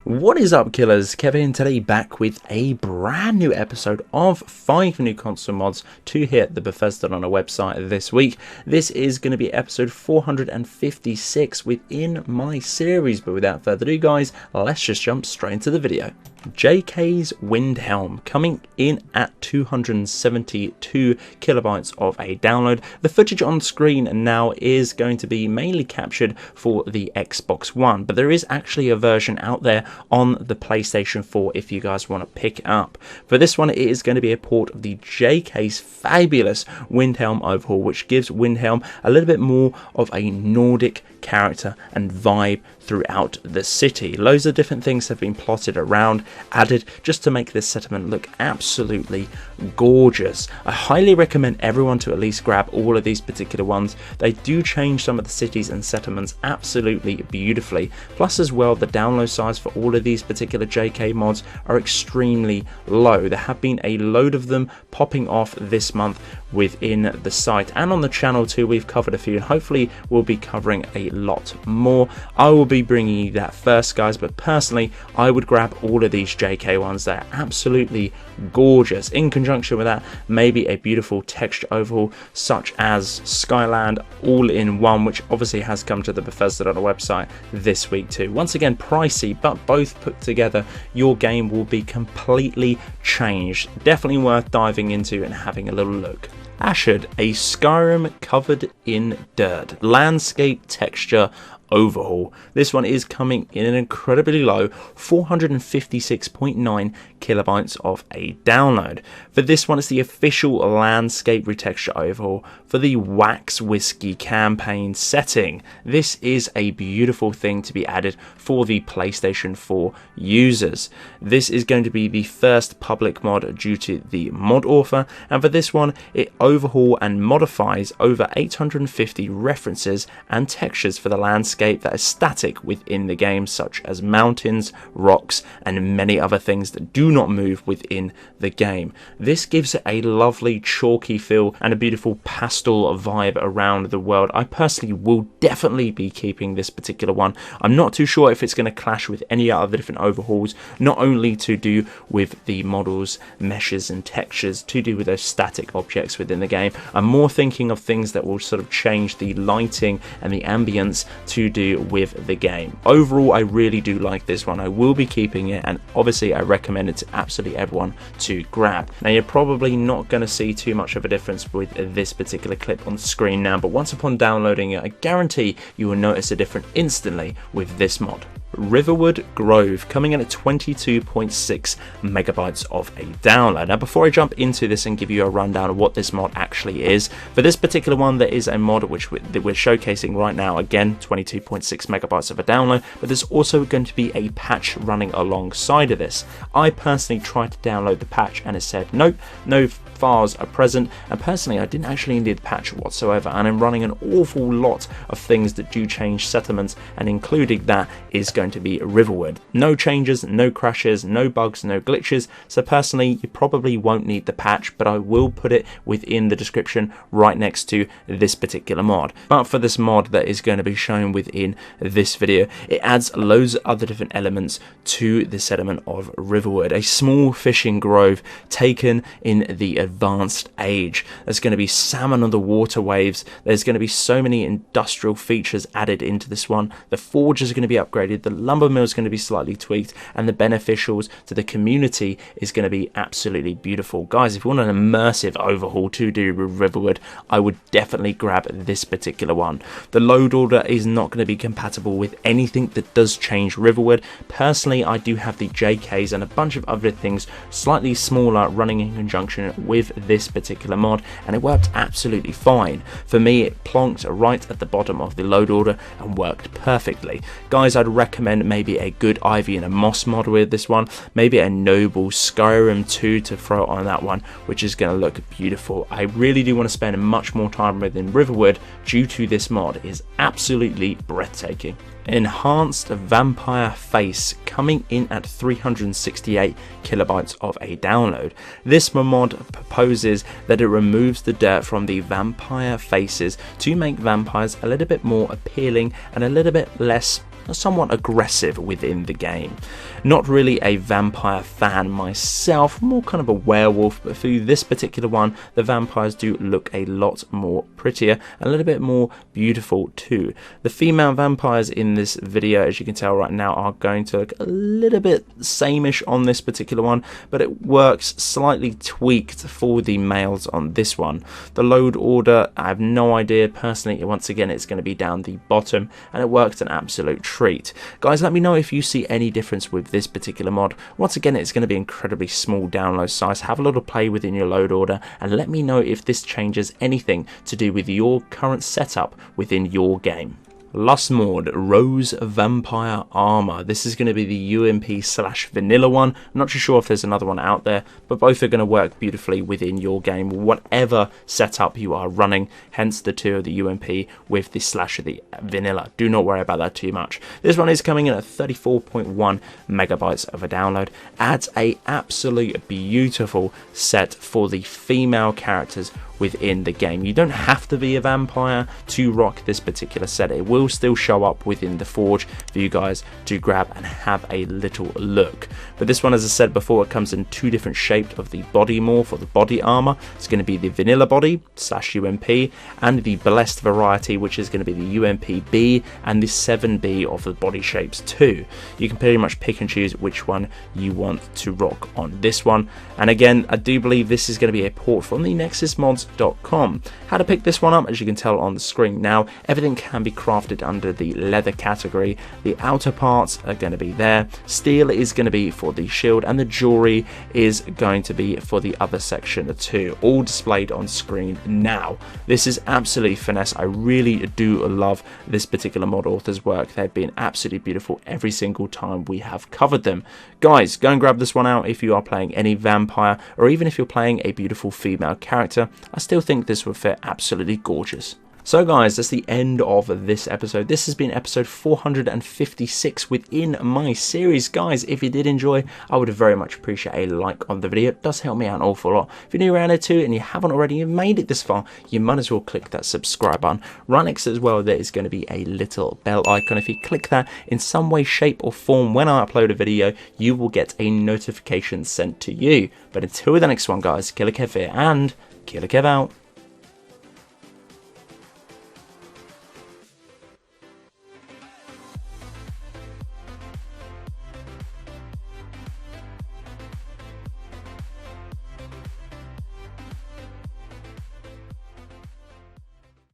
What is up, killers? Kevin today back with a brand new episode of 5 new console mods to hit the Bethesda on a website this week. This is going to be episode 456 within my series, but without further ado guys, let's just jump straight into the video. JK's Windhelm coming in at 272 kilobytes of a download. The footage on screen now is going to be mainly captured for the Xbox One, but there is actually a version out there on the PlayStation 4 if you guys want to pick it up. For this one, it is going to be a port of the JK's fabulous Windhelm Overhaul, which gives Windhelm a little bit more of a Nordic character and vibe throughout the city. Loads of different things have been plotted around, added just to make this settlement look absolutely gorgeous. I highly recommend everyone to at least grab all of these particular ones. They do change some of the cities and settlements absolutely beautifully. Plus as well, the download size for all of these particular JK mods are extremely low. There have been a load of them popping off this month within the site and on the channel too. We've covered a few and hopefully we'll be covering a lot more. I will be bringing you that first guys, but personally I would grab all of these JK ones. They're absolutely gorgeous. In conjunction with that, maybe a beautiful texture overhaul such as Skyland all in one, which obviously has come to the Bethesda on the website this week too. Once again pricey, but both put together your game will be completely changed. Definitely worth diving into and having a little look. ASCiD, a Skyrim covered in dirt landscape texture overhaul. This one is coming in an incredibly low 456.9 kilobytes of a download. For this one, it's the official landscape retexture overhaul for the Wax Whiskey campaign setting. This is a beautiful thing to be added for the PlayStation 4 users. This is going to be the first public mod due to the mod author, and for this one it overhaul and modifies over 850 references and textures for the landscape that is static within the game, such as mountains, rocks and many other things that do not move within the game. This gives it a lovely chalky feel and a beautiful pastel vibe around the world. I personally will definitely be keeping this particular one. I'm not too sure if it's going to clash with any other different overhauls, not only to do with the models, meshes and textures, to do with those static objects within the game. I'm more thinking of things that will sort of change the lighting and the ambience to do with the game. Overall, I really do like this one. I will be keeping it, and obviously I recommend it to absolutely everyone to grab. Now you're probably not going to see too much of a difference with this particular clip on screen now, but once upon downloading it, I guarantee you will notice a difference instantly with this mod. RIVERWOOD Grove coming in at 22.6 megabytes of a download. Now before I jump into this and give you a rundown of what this mod actually is, for this particular one there is a mod which we're showcasing right now, again 22.6 megabytes of a download, but there's also going to be a patch running alongside of this. I personally tried to download the patch and it said nope, no files are present, and personally I didn't actually need the patch whatsoever, and I'm running an awful lot of things that do change settlements, and including that is going to be RIVERWOOD. No changes, no crashes, no bugs, no glitches, so personally you probably won't need the patch, but I will put it within the description right next to this particular mod. But for this mod that is going to be shown within this video, it adds loads of other different elements to the settlement of RIVERWOOD. A small fishing grove taken in the advanced age. There's going to be salmon on the water waves. There's going to be so many industrial features added into this one. The forges are going to be upgraded, the lumber mill is going to be slightly tweaked, and the beneficials to the community is going to be absolutely beautiful. Guys, if you want an immersive overhaul to do with RIVERWOOD, I would definitely grab this particular one. The load order is not going to be compatible with anything that does change RIVERWOOD. Personally, I do have the JKs and a bunch of other things slightly smaller running in conjunction with this particular mod, and it worked absolutely fine. For me, it plonked right at the bottom of the load order and worked perfectly. Guys, I'd recommend maybe a good Ivy and a Moss mod with this one, maybe a Noble Skyrim 2 to throw on that one, which is going to look beautiful. I really do want to spend much more time within RIVERWOOD due to this mod. It is absolutely breathtaking. Enhanced Vampire Face coming in at 368 kilobytes of a download. This mod proposes that it removes the dirt from the vampire faces to make vampires a little bit more appealing and a little bit less somewhat aggressive within the game. Not really a vampire fan myself, more kind of a werewolf, but for this particular one, the vampires do look a lot more prettier and a little bit more beautiful too. The female vampires in this video, as you can tell right now, are going to look a little bit sameish on this particular one, but it works slightly tweaked for the males on this one. The load order, I have no idea. Personally, once again, it's going to be down the bottom, and it works an absolute treat. Guys, let me know if you see any difference with this particular mod. Once again, it's going to be incredibly small download size. Have a little play within your load order, and let me know if this changes anything to do with your current setup within your game. Lustmord Rose Vampire Armor. This is going to be the UMP/vanilla one. I'm not too sure if there's another one out there, but both are going to work beautifully within your game, whatever setup you are running. Hence the two of the UMP with the / of the vanilla. Do not worry about that too much. This one is coming in at 34.1 megabytes of a download. Adds a absolute beautiful set for the female characters within the game. You don't have to be a vampire to rock this particular set. It will still show up within the forge for you guys to grab and have a little look. But this one, as I said before, it comes in two different shapes of the body morph or the body armor. It's going to be the vanilla body / UMP and the blessed variety, which is going to be the UMP-B and the 7B of the body shapes too. You can pretty much pick and choose which one you want to rock on this one. And again, I do believe this is going to be a port from the nexusmods.com. How to pick this one up, as you can tell on the screen now, everything can be crafted under the leather category. The outer parts are going to be there. Steel is going to be for the shield, and the jewelry is going to be for the other section too, all displayed on screen now. This is absolutely finesse. I really do love this particular mod author's work. They've been absolutely beautiful every single time we have covered them. Guys, go and grab this one out if you are playing any vampire, or even if you're playing a beautiful female character. I still think this would fit absolutely gorgeous. So guys, that's the end of this episode. This has been episode 456 within my series. Guys, if you did enjoy, I would very much appreciate a like on the video. It does help me out an awful lot. If you're new around here too and you haven't already, you've made it this far, you might as well click that subscribe button. Right next to it as well, there is going to be a little bell icon. If you click that in some way, shape or form, when I upload a video, you will get a notification sent to you. But until the next one, guys, Killerkev here, and Killerkev out.